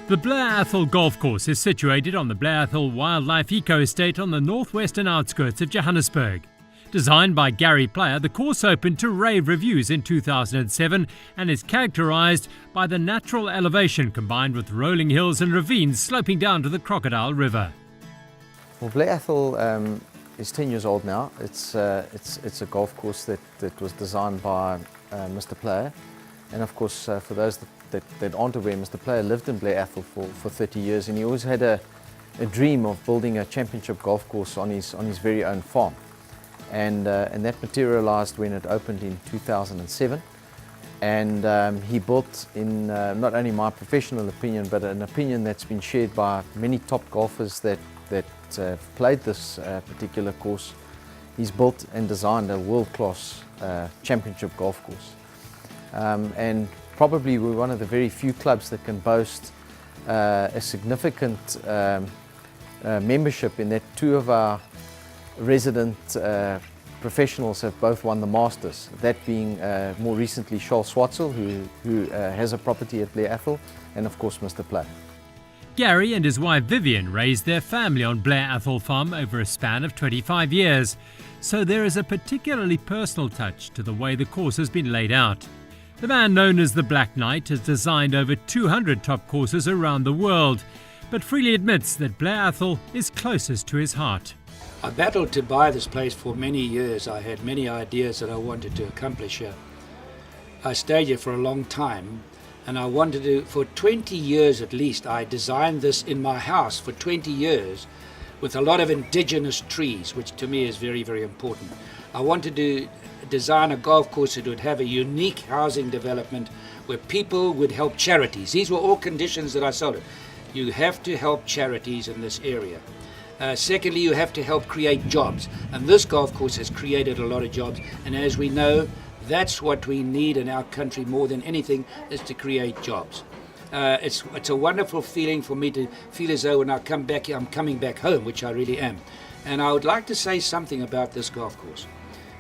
The Blair Atholl golf course is situated on the Blair Atholl Wildlife Eco Estate on the northwestern outskirts of Johannesburg. Designed by Gary Player, the course opened to rave reviews in 2007 and is characterised by the natural elevation combined with rolling hills and ravines sloping down to the Crocodile River. Well, Blair Atholl is 10 years old now. It's a golf course that was designed by Mr. Player, and of course for those that aren't aware, Mr. Player lived in Blair Atholl for 30 years, and he always had a dream of building a championship golf course on his very own farm, and that materialized when it opened in 2007. And he built, in not only my professional opinion, but an opinion that's been shared by many top golfers that played this particular course. He's built and designed a world-class championship golf course, and probably we're one of the very few clubs that can boast a significant membership, in that two of our resident professionals have both won the Masters, that being more recently Charles Schwartzel, who has a property at Blair Atholl, and of course Mr. Player. Gary and his wife Vivian raised their family on Blair Atholl Farm over a span of 25 years, so there is a particularly personal touch to the way the course has been laid out. The man known as the Black Knight has designed over 200 top courses around the world, but freely admits that Blair Atholl is closest to his heart. I battled to buy this place for many years. I had many ideas that I wanted to accomplish here. I stayed here for a long time, and I wanted to, for 20 years at least, I designed this in my house for 20 years with a lot of indigenous trees, which to me is very, very important. I wanted to design a golf course that would have a unique housing development where people would help charities. These were all conditions that I sold it. You have to help charities in this area. Secondly, you have to help create jobs, and this golf course has created a lot of jobs, and as we know, that's what we need in our country more than anything, is to create jobs. It's a wonderful feeling for me to feel as though when I come back here, I'm coming back home, which I really am. And I would like to say something about this golf course.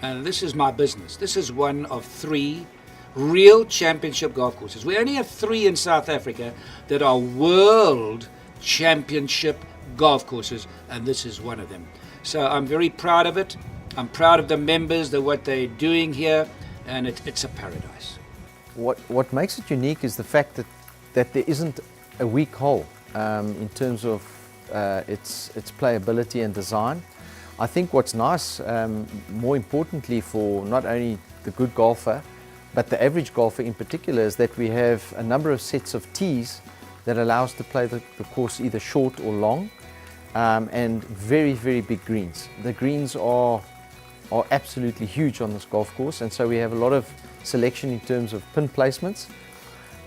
And this is my business. This is one of 3 real championship golf courses. We only have 3 in South Africa that are world championship golf courses, and this is one of them. So I'm very proud of it. I'm proud of the members, what they're doing here, and it's a paradise. What makes it unique is the fact that there isn't a weak hole in terms of its playability and design. I think what's nice, more importantly for not only the good golfer, but the average golfer in particular, is that we have a number of sets of tees that allow us to play the course either short or long, and very, very big greens. The greens are absolutely huge on this golf course, and so we have a lot of selection in terms of pin placements,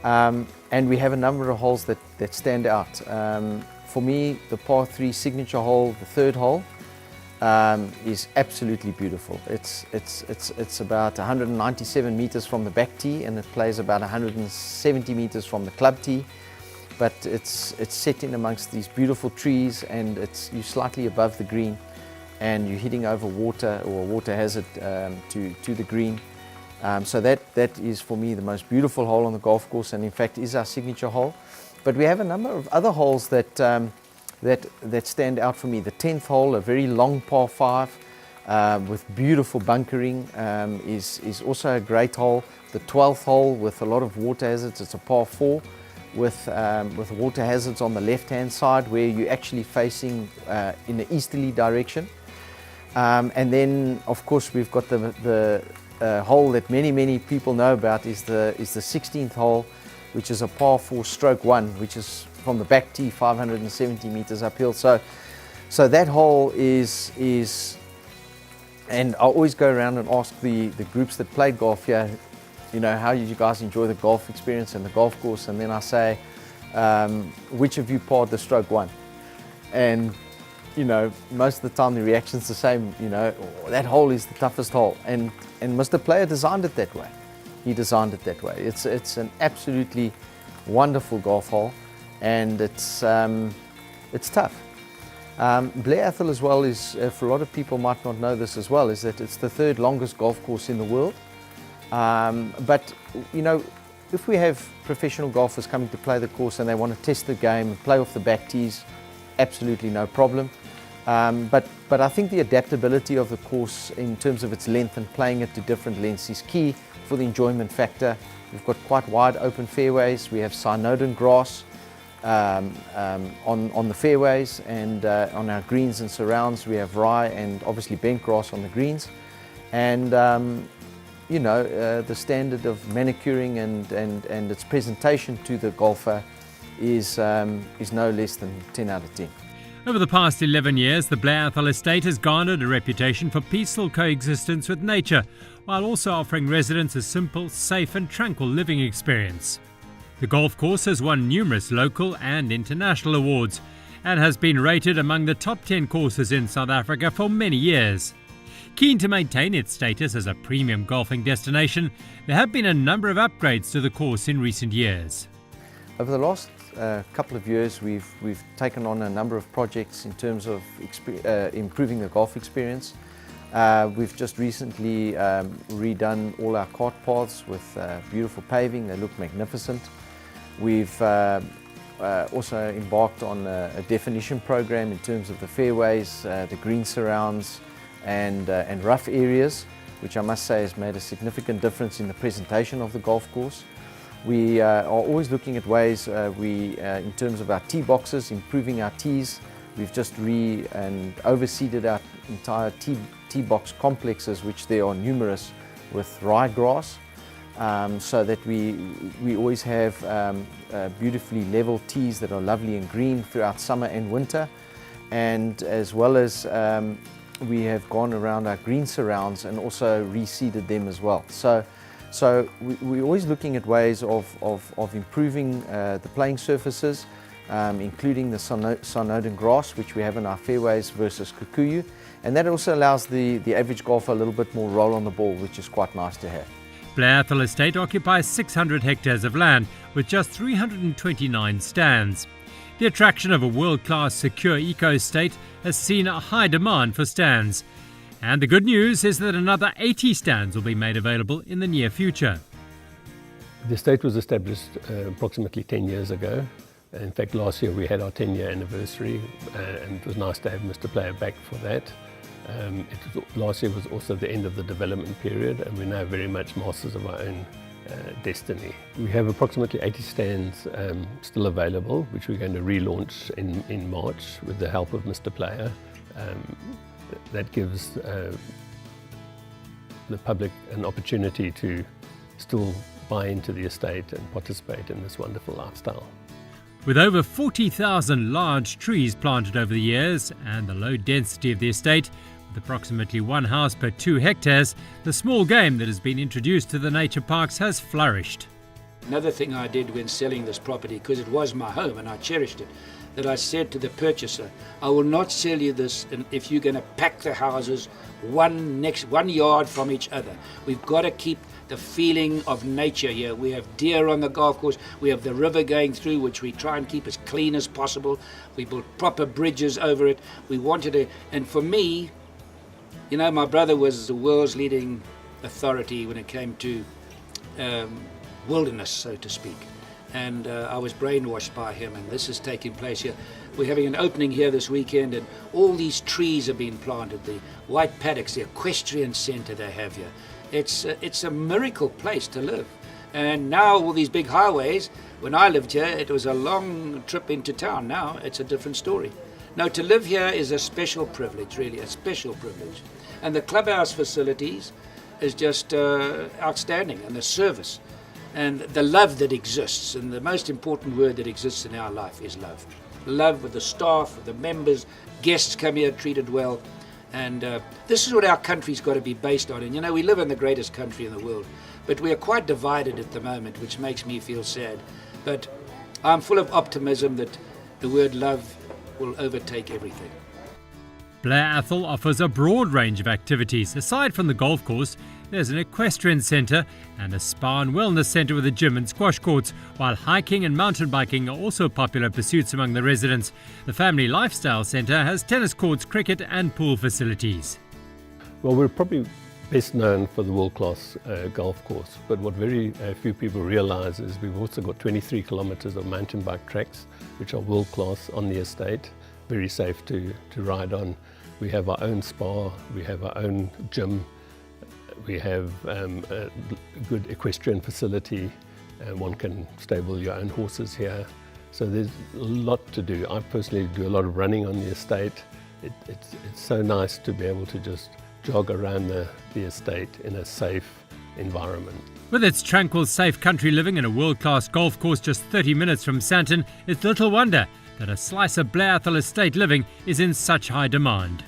and we have a number of holes that stand out. For me, the par 3 signature hole, the 3rd hole, is absolutely beautiful. It's about 197 meters from the back tee, and it plays about 170 meters from the club tee, but it's set in amongst these beautiful trees, and you're slightly above the green, and you're hitting over water or water hazard to the green. So that is for me the most beautiful hole on the golf course, and in fact is our signature hole. But we have a number of other holes that stand out for me. The 10th hole, a very long par 5 with beautiful bunkering, is also a great hole. The 12th hole with a lot of water hazards, it's a par 4 with water hazards on the left-hand side, where you're actually facing in the easterly direction. And then, of course, we've got the hole that many people know about is the 16th hole, which is a par 4 stroke 1, which is from the back tee 570 meters uphill. So that hole is, and I always go around and ask the groups that played golf here, how did you guys enjoy the golf experience and the golf course? And then I say, which of you parred the stroke 1? And most of the time the reaction's the same. That hole is the toughest hole, and Mr. Player designed it that way. He designed it that way. It's an absolutely wonderful golf hole, and it's tough. Blair Atholl as well is, for a lot of people might not know this as well, is that it's the 3rd longest golf course in the world. But if we have professional golfers coming to play the course and they want to test the game and play off the back tees, absolutely no problem. But I think the adaptability of the course in terms of its length and playing it to different lengths is key for the enjoyment factor. We've got quite wide open fairways. We have synodon grass on the fairways, and on our greens and surrounds we have rye and obviously bent grass on the greens. And the standard of manicuring and its presentation to the golfer is no less than 10 out of 10. Over the past 11 years, the Blair Atholl estate has garnered a reputation for peaceful coexistence with nature, while also offering residents a simple, safe and tranquil living experience. The golf course has won numerous local and international awards and has been rated among the top 10 courses in South Africa for many years. Keen to maintain its status as a premium golfing destination, there have been a number of upgrades to the course in recent years. Over the last couple of years, we've taken on a number of projects in terms of improving the golf experience. We've just recently redone all our cart paths with beautiful paving. They look magnificent. We've also embarked on a definition program in terms of the fairways, the green surrounds and rough areas, which I must say has made a significant difference in the presentation of the golf course. We are always looking at ways in terms of our tee boxes, improving our tees. We've just and overseeded our entire tee box complexes, which there are numerous, with ryegrass, so that we always have beautifully level tees that are lovely and green throughout summer and winter. And as well as we have gone around our green surrounds and also reseeded them as well. So we're always looking at ways of improving the playing surfaces, including the synodon grass, which we have in our fairways, versus kikuyu. And that also allows the average golfer a little bit more roll on the ball, which is quite nice to have. Blair Atholl Estate occupies 600 hectares of land with just 329 stands. The attraction of a world-class secure eco-estate has seen a high demand for stands. And the good news is that another 80 stands will be made available in the near future. The estate was established approximately 10 years ago. In fact, last year we had our 10-year anniversary, and it was nice to have Mr. Blair back for that. Last year was also the end of the development period, and we're now very much masters of our own destiny. We have approximately 80 stands still available, which we're going to relaunch in March with the help of Mr. Blair. That gives the public an opportunity to still buy into the estate and participate in this wonderful lifestyle. With over 40,000 large trees planted over the years and the low density of the estate, with approximately one house per 2 hectares, the small game that has been introduced to the nature parks has flourished. Another thing I did when selling this property, because it was my home and I cherished it, that I said to the purchaser, I will not sell you this if you're going to pack the houses one yard from each other. We've got to keep the feeling of nature here. We have deer on the golf course, we have the river going through, which we try and keep as clean as possible. We built proper bridges over it. We wanted to, and for me, you know, my brother was the world's leading authority when it came to wilderness, so to speak. And I was brainwashed by him, and this is taking place here. We're having an opening here this weekend, and all these trees are being planted, the white paddocks, the equestrian centre they have here. It's a miracle place to live. And now all these big highways, when I lived here, it was a long trip into town. Now it's a different story. Now to live here is a special privilege, really, a special privilege. And the clubhouse facilities is just outstanding, and the service. And the love that exists, and the most important word that exists in our life is love. Love with the staff, with the members, guests come here treated well. And this is what our country's got to be based on. And you know, we live in the greatest country in the world, but we are quite divided at the moment, which makes me feel sad. But I'm full of optimism that the word love will overtake everything. Blair Atholl offers a broad range of activities. Aside from the golf course, there's an equestrian centre and a spa and wellness centre with a gym and squash courts, while hiking and mountain biking are also popular pursuits among the residents. The Family Lifestyle Centre has tennis courts, cricket and pool facilities. Well, we're probably best known for the world-class golf course. But what very few people realise is we've also got 23 kilometres of mountain bike tracks, which are world-class on the estate, very safe to ride on. We have our own spa, we have our own gym, we have a good equestrian facility, and one can stable your own horses here. So there's a lot to do. I personally do a lot of running on the estate. It's so nice to be able to just jog around the estate in a safe environment. With its tranquil, safe country living and a world-class golf course just 30 minutes from Sandton, it's little wonder that a slice of Blair Atholl estate living is in such high demand.